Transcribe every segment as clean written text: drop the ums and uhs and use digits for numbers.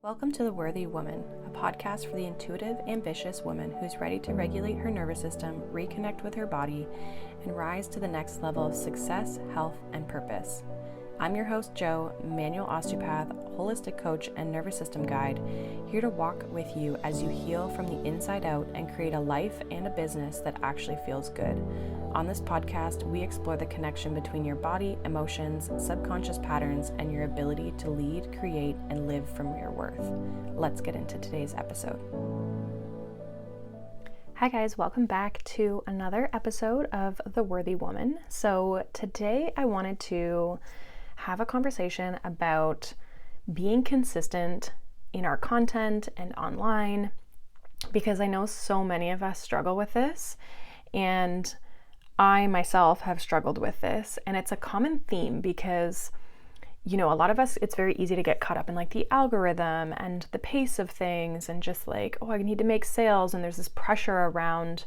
Welcome to The Worthy Woman, a podcast for the intuitive, ambitious woman who's ready to regulate her nervous system, reconnect with her body, and rise to the next level of success, health, and purpose. I'm your host, Jo, manual osteopath, holistic coach, and nervous system guide, here to walk with you as you heal from the inside out and create a life and a business that actually feels good. On this podcast, we explore the connection between your body, emotions, subconscious patterns, and your ability to lead, create, and live from your worth. Let's get into today's episode. Hi guys, welcome back to another episode of The Worthy Woman. So today I wanted to have a conversation about being consistent in our content and online, because I know so many of us struggle with this, and I myself have struggled with this, and it's a common theme because, a lot of us, it's very easy to get caught up in like the algorithm and the pace of things and just like, I need to make sales, and there's this pressure around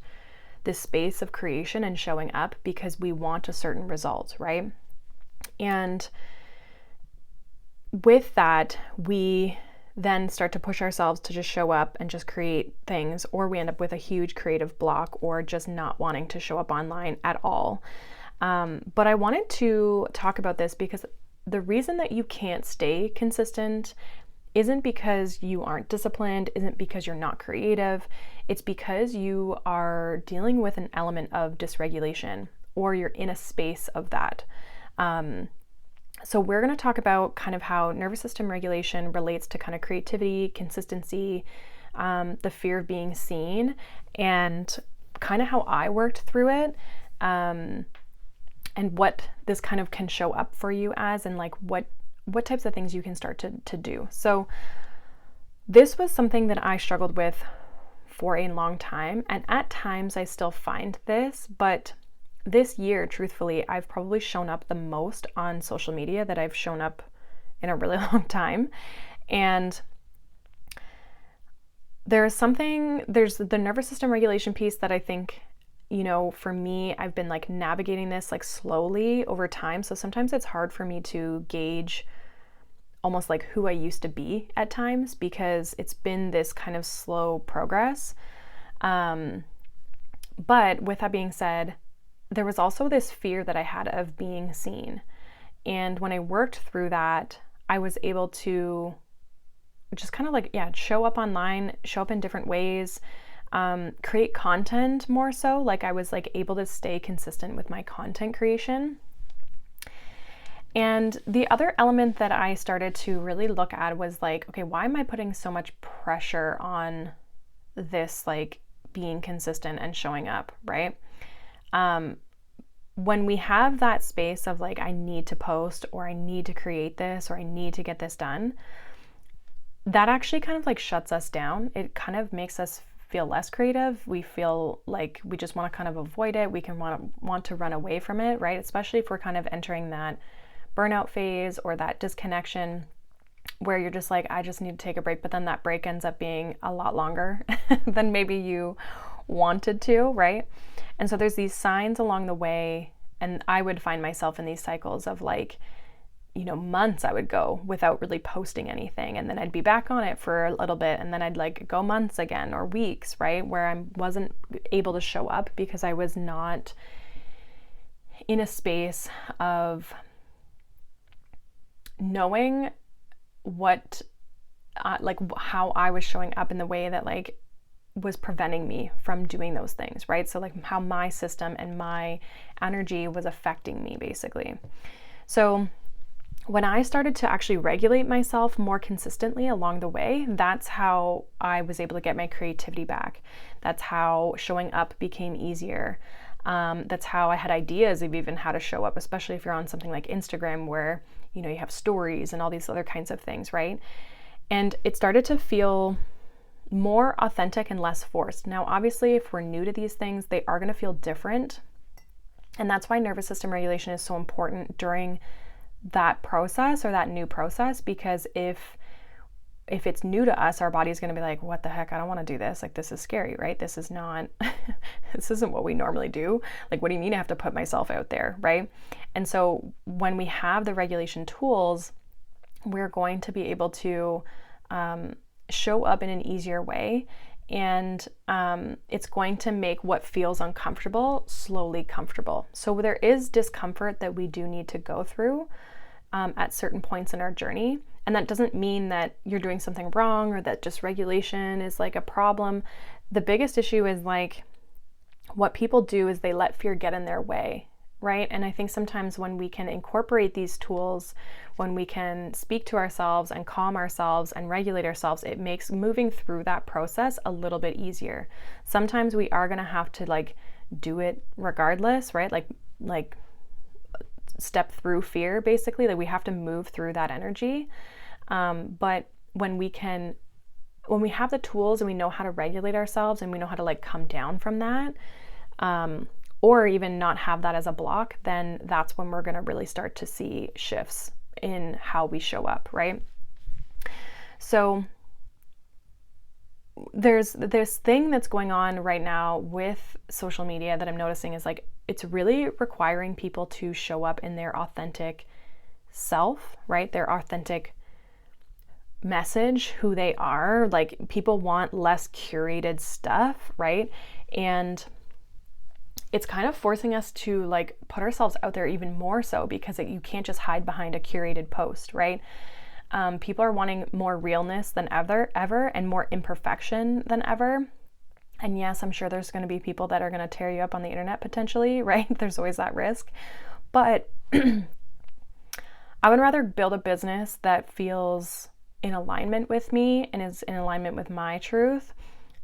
this space of creation and showing up because we want a certain result, right? And with that, we then start to push ourselves to just show up and just create things, or we end up with a huge creative block or just not wanting to show up online at all. But I wanted to talk about this because the reason that you can't stay consistent isn't because you aren't disciplined, isn't because you're not creative. It's because you are dealing with an element of dysregulation, or you're in a space of that. So we're going to talk about kind of how nervous system regulation relates to kind of creativity, consistency, the fear of being seen, and kind of how I worked through it, and what this kind of can show up for you as, and like what types of things you can start to do. So this was something that I struggled with for a long time, and at times I still find this, but this year, truthfully, I've probably shown up the most on social media that I've shown up in a really long time. And there's the nervous system regulation piece that I think, for me, I've been like navigating this like slowly over time. So sometimes it's hard for me to gauge almost like who I used to be at times, because it's been this kind of slow progress. But with that being said, there was also this fear that I had of being seen. And when I worked through that, I was able to just kind of like, show up online, show up in different ways, create content more so. Like I was like able to stay consistent with my content creation. And the other element that I started to really look at was like, okay, why am I putting so much pressure on this, like being consistent and showing up, right? When we have that space of like, I need to post, or I need to create this, or I need to get this done, that actually kind of like shuts us down. It kind of makes us feel less creative. We feel like we just want to kind of avoid it. We can want to run away from it, right? Especially if we're kind of entering that burnout phase or that disconnection where you're just like, I just need to take a break. But then that break ends up being a lot longer than maybe you wanted to, right? And so there's these signs along the way, and I would find myself in these cycles of like, months I would go without really posting anything, and then I'd be back on it for a little bit, and then I'd like go months again, or weeks, right, where I wasn't able to show up because I was not in a space of knowing what like how I was showing up in the way that like was preventing me from doing those things, right? So like how my system and my energy was affecting me, basically. So when I started to actually regulate myself more consistently along the way, that's how I was able to get my creativity back. That's how showing up became easier. That's how I had ideas of even how to show up, especially if you're on something like Instagram where, you have stories and all these other kinds of things, right? And it started to feel more authentic and less forced. Now, obviously, if we're new to these things, they are going to feel different. And that's why nervous system regulation is so important during that process, or that new process, because if it's new to us, our body's going to be like, what the heck? I don't want to do this. Like, this is scary, right? This is not, this isn't what we normally do. Like, what do you mean I have to put myself out there, right? And so when we have the regulation tools, we're going to be able to show up in an easier way. And it's going to make what feels uncomfortable slowly comfortable. So there is discomfort that we do need to go through at certain points in our journey. And that doesn't mean that you're doing something wrong or that dysregulation is like a problem. The biggest issue is like what people do is they let fear get in their way, right? And I think sometimes when we can incorporate these tools, when we can speak to ourselves and calm ourselves and regulate ourselves, it makes moving through that process a little bit easier. Sometimes we are going to have to like do it regardless, right? Like step through fear, basically. Like we have to move through that energy. But when we have the tools and we know how to regulate ourselves and we know how to like come down from that, or even not have that as a block, then that's when we're going to really start to see shifts in how we show up, right? So there's this thing that's going on right now with social media that I'm noticing is like it's really requiring people to show up in their authentic self, right? Their authentic message, who they are. Like people want less curated stuff, right? And it's kind of forcing us to like put ourselves out there even more so, because you can't just hide behind a curated post, right? People are wanting more realness than ever, and more imperfection than ever. And yes, I'm sure there's going to be people that are going to tear you up on the internet potentially, right? There's always that risk. But I would rather build a business that feels in alignment with me and is in alignment with my truth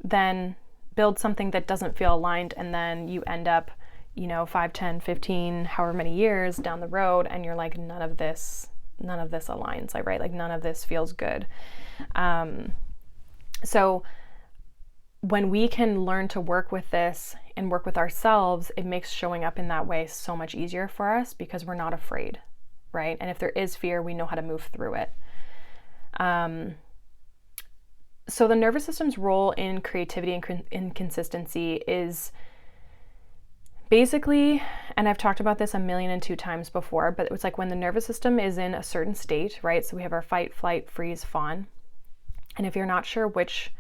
than build something that doesn't feel aligned, and then you end up, 5, 10, 15, however many years down the road, and you're like, none of this aligns, like, right? Like none of this feels good. So when we can learn to work with this and work with ourselves, it makes showing up in that way so much easier for us because we're not afraid, right? And if there is fear, we know how to move through it. So the nervous system's role in creativity and consistency is basically, and I've talked about this 1,000,002 times before, but it's like when the nervous system is in a certain state, right? So we have our fight, flight, freeze, fawn. And if you're not sure which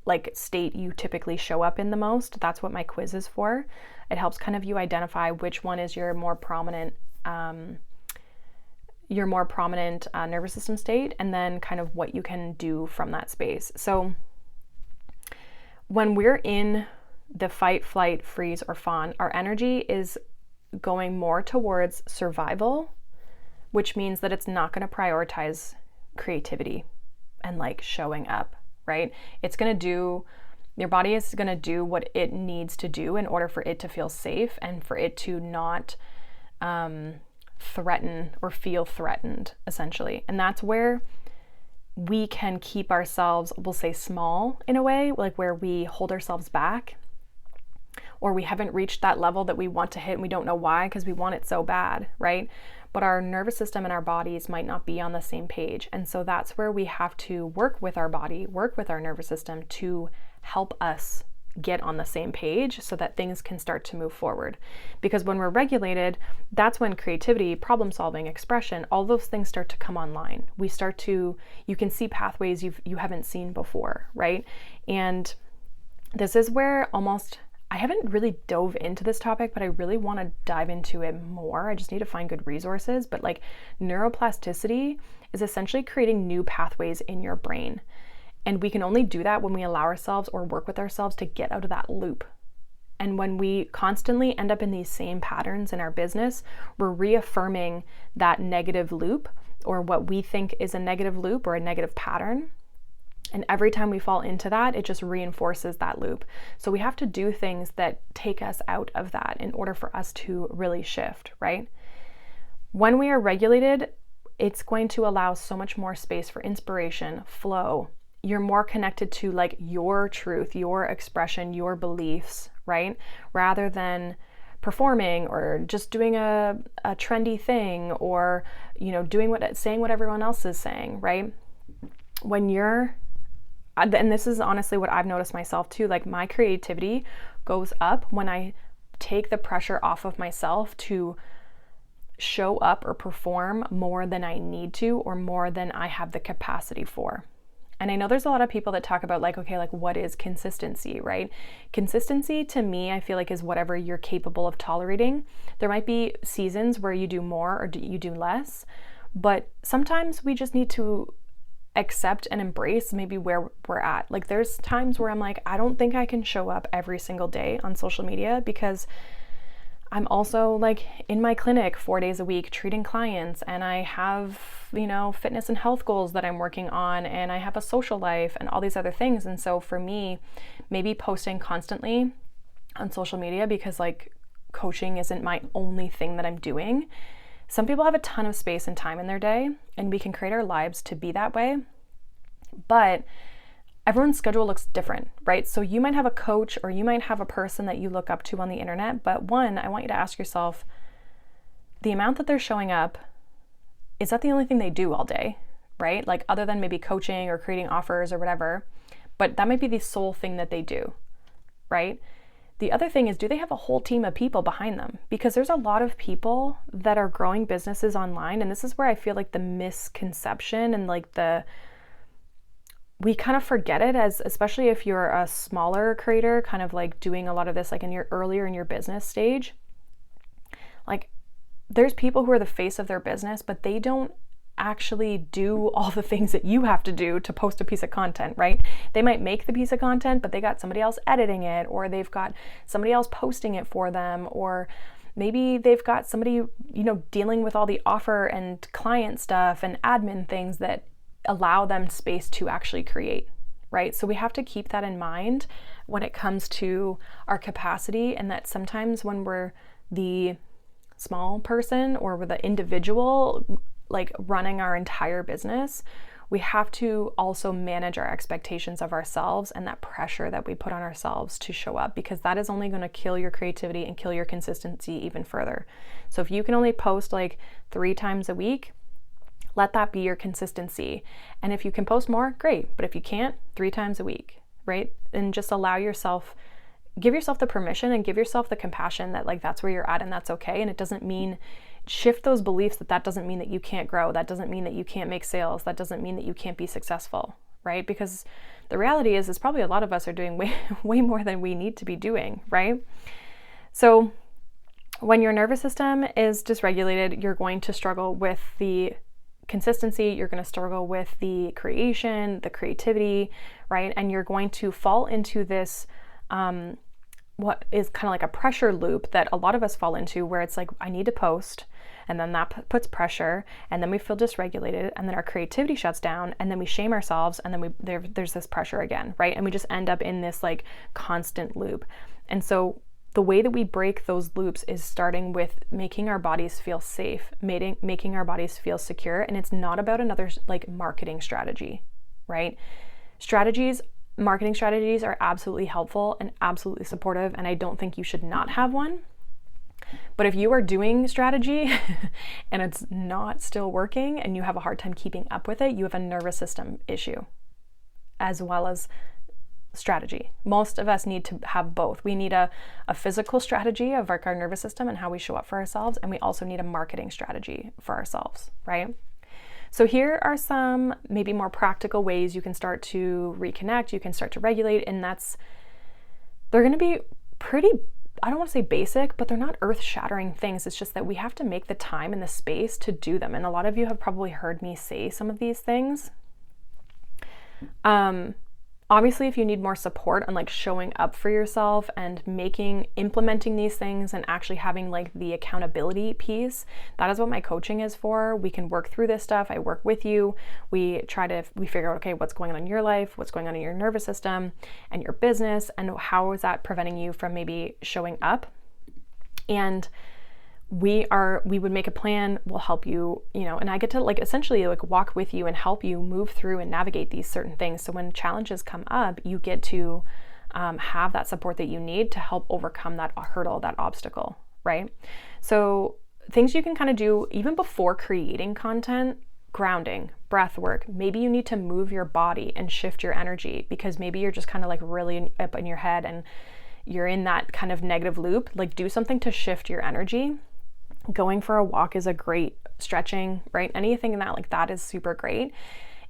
like state you typically show up in the most, that's what my quiz is for. It helps kind of you identify which one is your more prominent nervous system state, and then kind of what you can do from that space. So when we're in the fight, flight, freeze, or fawn, our energy is going more towards survival, which means that it's not going to prioritize creativity and like showing up, right? Your body is going to do what it needs to do in order for it to feel safe and for it to not threaten or feel threatened, essentially. And that's where we can keep ourselves, we'll say, small in a way, like where we hold ourselves back, or we haven't reached that level that we want to hit and we don't know why, because we want it so bad, right? But our nervous system and our bodies might not be on the same page. And so that's where we have to work with our body, work with our nervous system to help us get on the same page so that things can start to move forward. Because when we're regulated, that's when creativity, problem solving, expression, all those things start to come online. You can see pathways you haven't seen before, right? And this is where I haven't really dove into this topic, but I really want to dive into it more. I just need to find good resources. But like neuroplasticity is essentially creating new pathways in your brain. And we can only do that when we allow ourselves or work with ourselves to get out of that loop. And when we constantly end up in these same patterns in our business, we're reaffirming that negative loop, or what we think is a negative loop or a negative pattern. And every time we fall into that, it just reinforces that loop. So we have to do things that take us out of that in order for us to really shift, right? When we are regulated, it's going to allow so much more space for inspiration, flow. You're more connected to like your truth, your expression, your beliefs, right? Rather than performing or just doing a trendy thing, or, saying what everyone else is saying, right? And this is honestly what I've noticed myself too, like my creativity goes up when I take the pressure off of myself to show up or perform more than I need to or more than I have the capacity for. And I know there's a lot of people that talk about like, okay, like what is consistency, right? Consistency to me, I feel like is whatever you're capable of tolerating. There might be seasons where you do more or you do less, but sometimes we just need to accept and embrace maybe where we're at. Like there's times where I'm like, I don't think I can show up every single day on social media because I'm also like in my clinic 4 days a week treating clients, and I have, fitness and health goals that I'm working on, and I have a social life and all these other things. And so for me, maybe posting constantly on social media because like coaching isn't my only thing that I'm doing. Some people have a ton of space and time in their day, and we can create our lives to be that way. But everyone's schedule looks different, right? So you might have a coach or you might have a person that you look up to on the internet, but one, I want you to ask yourself, the amount that they're showing up, is that the only thing they do all day, right? Like other than maybe coaching or creating offers or whatever, but that might be the sole thing that they do, right? The other thing is, do they have a whole team of people behind them? Because there's a lot of people that are growing businesses online, and this is where I feel like the misconception and like we kind of forget it, as especially if you're a smaller creator, kind of like doing a lot of this like earlier in your business stage. Like there's people who are the face of their business, but they don't actually do all the things that you have to do to post a piece of content, right? They might make the piece of content, but they got somebody else editing it, or they've got somebody else posting it for them, or maybe they've got somebody, dealing with all the offer and client stuff and admin things that allow them space to actually create, right? So we have to keep that in mind when it comes to our capacity, and that sometimes when we're the small person or we're the individual, like running our entire business, we have to also manage our expectations of ourselves and that pressure that we put on ourselves to show up, because that is only going to kill your creativity and kill your consistency even further. So if you can only post like 3 times a week, let that be your consistency. And if you can post more, great. But if you can't, 3 times a week, right? And just give yourself the permission and give yourself the compassion that like that's where you're at and that's okay. And it doesn't mean, shift those beliefs that doesn't mean that you can't grow. That doesn't mean that you can't make sales. That doesn't mean that you can't be successful, right? Because the reality is probably a lot of us are doing way more than we need to be doing, right? So when your nervous system is dysregulated, you're going to struggle with the consistency, you're going to struggle with the creation, the creativity, right? And you're going to fall into this, what is kind of like a pressure loop that a lot of us fall into, where it's like, I need to post, and then that puts pressure, and then we feel dysregulated, and then our creativity shuts down, and then we shame ourselves, and then there's this pressure again, right? And we just end up in this like constant loop. And so the way that we break those loops is starting with making our bodies feel safe, making our bodies feel secure. And it's not about another like marketing strategy, right? Marketing strategies are absolutely helpful and absolutely supportive, and I don't think you should not have one. But if you are doing strategy and it's not still working and you have a hard time keeping up with it, you have a nervous system issue as well as strategy. Most of us need to have both. We need a physical strategy of our nervous system and how we show up for ourselves, and we also need a marketing strategy for ourselves, right? So here are some maybe more practical ways you can start to reconnect, you can start to regulate, and they're going to be pretty, I don't want to say basic, but they're not earth-shattering things. It's just that we have to make the time and the space to do them. And a lot of you have probably heard me say some of these things. Obviously, if you need more support on like showing up for yourself and implementing these things and actually having like the accountability piece, that is what my coaching is for. We can work through this stuff. I work with you. We figure out, okay, what's going on in your life, what's going on in your nervous system and your business, and how is that preventing you from maybe showing up. And we would make a plan, we'll help you, and I get to like essentially like walk with you and help you move through and navigate these certain things. So when challenges come up, you get to have that support that you need to help overcome that hurdle, that obstacle, right? So things you can kind of do even before creating content: grounding, breath work. Maybe you need to move your body and shift your energy because maybe you're just kind of like really up in your head and you're in that kind of negative loop. Like do something to shift your energy. Going for a walk is a great stretching, right? Anything in that like that is super great.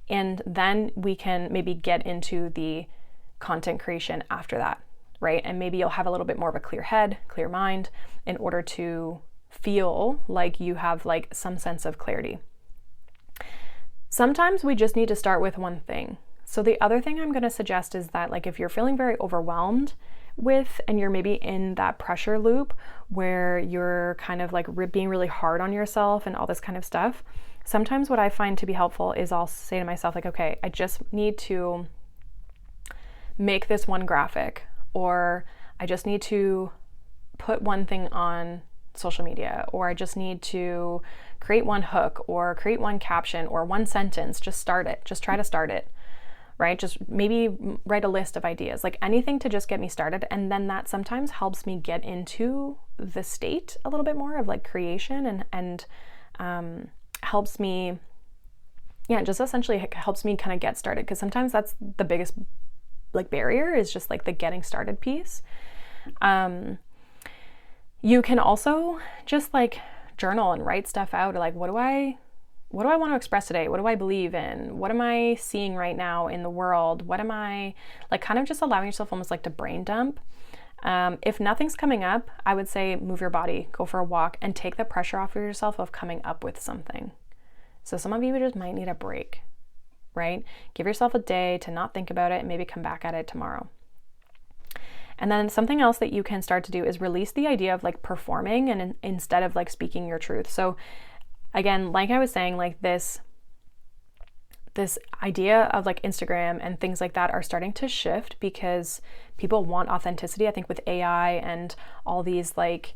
And then we can maybe get into the content creation after that, right? And maybe you'll have a little bit more of a clear head, clear mind in order to feel like you have like some sense of clarity. Sometimes we just need to start with one thing. So the other thing I'm going to suggest is that like if you're feeling very overwhelmed with, and you're maybe in that pressure loop where you're kind of like being really hard on yourself and all this kind of stuff, sometimes what I find to be helpful is I'll say to myself like, okay, I just need to make this one graphic, or I just need to put one thing on social media, or I just need to create one hook or create one caption or one sentence. Just start it. Just try to start it, right? Just maybe write a list of ideas, like anything to just get me started. And then that sometimes helps me get into the state a little bit more of like creation and helps me, just essentially helps me kind of get started. Because sometimes that's the biggest like barrier, is just like the getting started piece. You can also just like journal and write stuff out, like what do I want to express today? What do I believe in? What am I seeing right now in the world? What am I like, kind of just allowing yourself almost like to brain dump. If nothing's coming up, I would say move your body, go for a walk, and take the pressure off of yourself of coming up with something. So some of you just might need a break, right? Give yourself a day to not think about it and maybe come back at it tomorrow. And then something else that you can start to do is release the idea of like performing and instead of like speaking your truth. So again, like I was saying, like this idea of like Instagram and things like that are starting to shift because people want authenticity. I think with AI and all these, like,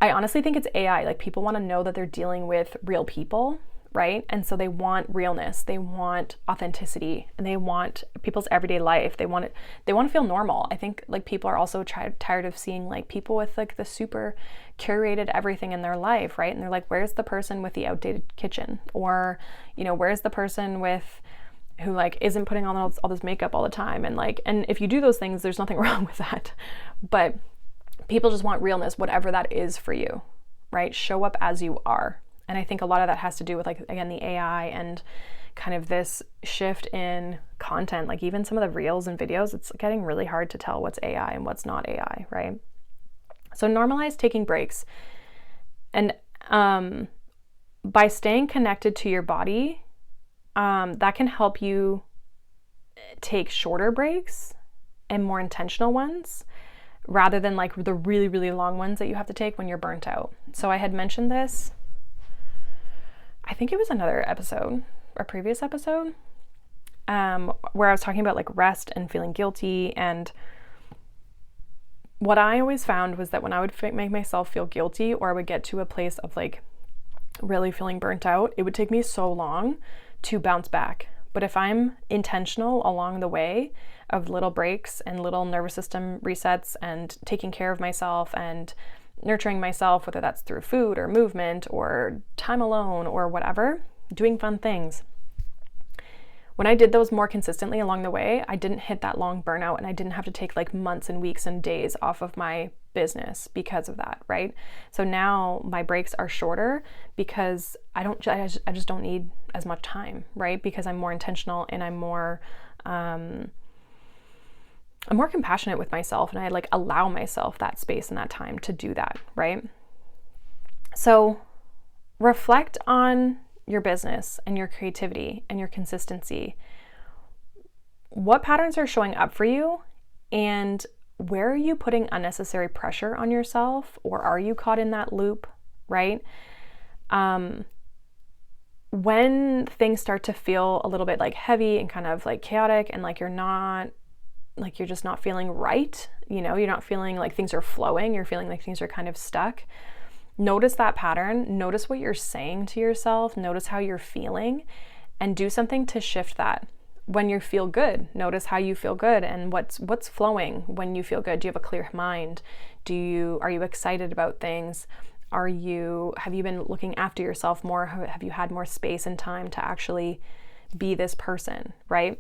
I honestly think it's AI. Like people want to know that they're dealing with real people, right? And so they want realness, they want authenticity, and they want people's everyday life. They want to feel normal. I think like people are also tired of seeing like people with like the super curated everything in their life, right? And they're like, where's the person with the outdated kitchen? Or, where's the person with who like isn't putting on all this makeup all the time? And like, and if you do those things, there's nothing wrong with that. But people just want realness, whatever that is for you, right? Show up as you are. And I think a lot of that has to do with, like, again, the AI and kind of this shift in content. Like even some of the reels and videos, it's getting really hard to tell what's AI and what's not AI, right? So normalize taking breaks. And by staying connected to your body, that can help you take shorter breaks and more intentional ones, rather than like the really, really long ones that you have to take when you're burnt out. So I had mentioned this, I think it was another episode, a previous episode, where I was talking about like rest and feeling guilty. And what I always found was that when I would make myself feel guilty, or I would get to a place of like really feeling burnt out, it would take me so long to bounce back. But if I'm intentional along the way of little breaks and little nervous system resets and taking care of myself and nurturing myself, whether that's through food or movement or time alone or whatever, doing fun things. When I did those more consistently along the way, I didn't hit that long burnout, and I didn't have to take like months and weeks and days off of my business because of that, right? So now my breaks are shorter because I just don't need as much time, right? Because I'm more intentional and I'm more compassionate with myself, and I like allow myself that space and that time to do that, right? So reflect on your business and your creativity and your consistency. What patterns are showing up for you, and where are you putting unnecessary pressure on yourself, or are you caught in that loop, right? When things start to feel a little bit like heavy and kind of like chaotic, and like you're just not feeling right, you're not feeling like things are flowing, you're feeling like things are kind of stuck. Notice that pattern, notice what you're saying to yourself, notice how you're feeling, and do something to shift that. When you feel good, notice how you feel good and what's flowing when you feel good. Do you have a clear mind? Are you excited about things? Have you been looking after yourself more? Have you had more space and time to actually be this person, right?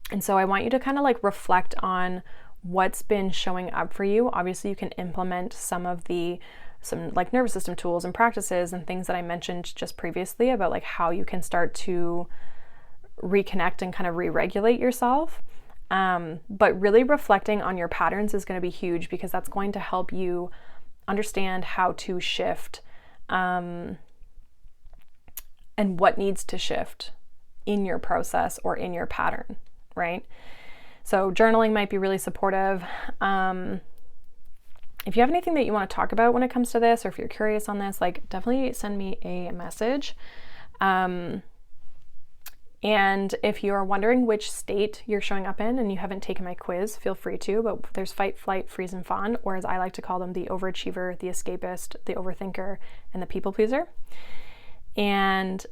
And so I want you to kind of like reflect on what's been showing up for you. Obviously, you can implement some of the some like nervous system tools and practices and things that I mentioned just previously about like how you can start to reconnect and kind of re-regulate yourself. But really reflecting on your patterns is going to be huge, because that's going to help you understand how to shift and what needs to shift in your process or in your pattern, right? So journaling might be really supportive. If you have anything that you want to talk about when it comes to this, or if you're curious on this, like definitely send me a message. And if you're wondering which state you're showing up in and you haven't taken my quiz, feel free to, but there's fight, flight, freeze, and fawn, or as I like to call them, the overachiever, the escapist, the overthinker, and the people pleaser. And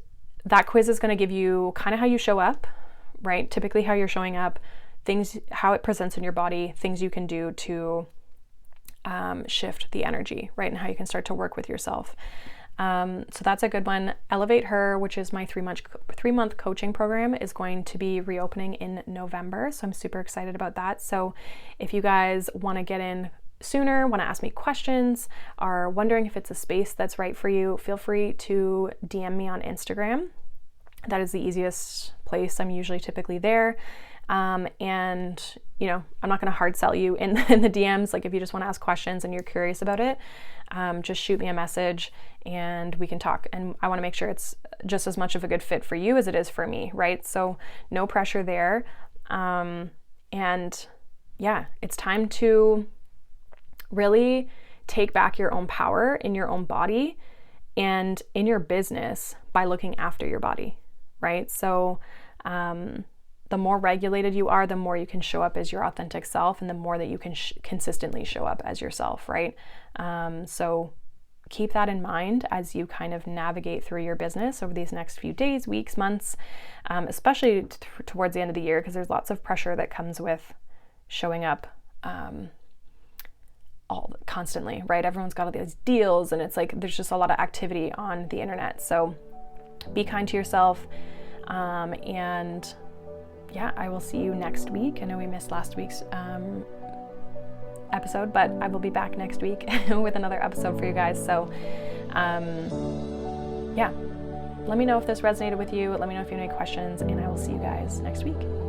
that quiz is going to give you kind of how you show up, right? Typically how you're showing up, things, how it presents in your body, things you can do to shift the energy, right? And how you can start to work with yourself. So that's a good one. Elevate Her, which is my 3-month coaching program, is going to be reopening in November. So I'm super excited about that. So if you guys want to get in sooner, want to ask me questions, are wondering if it's a space that's right for you, feel free to DM me on Instagram. That is the easiest place. I'm usually typically there. And you know, I'm not going to hard sell you in the DMs. Like if you just want to ask questions and you're curious about it, just shoot me a message and we can talk. And I want to make sure it's just as much of a good fit for you as it is for me, right? So no pressure there. And yeah, it's time to really take back your own power in your own body and in your business by looking after your body, right? So, the more regulated you are, the more you can show up as your authentic self, and the more that you can consistently show up as yourself, right? So keep that in mind as you kind of navigate through your business over these next few days, weeks, months, especially towards the end of the year, because there's lots of pressure that comes with showing up constantly, right? Everyone's got all these deals, and it's like there's just a lot of activity on the internet. So be kind to yourself, and yeah, I will see you next week. I know we missed last week's episode, but I will be back next week with another episode for you guys. So yeah, let me know if this resonated with you. Let me know if you have any questions, and I will see you guys next week.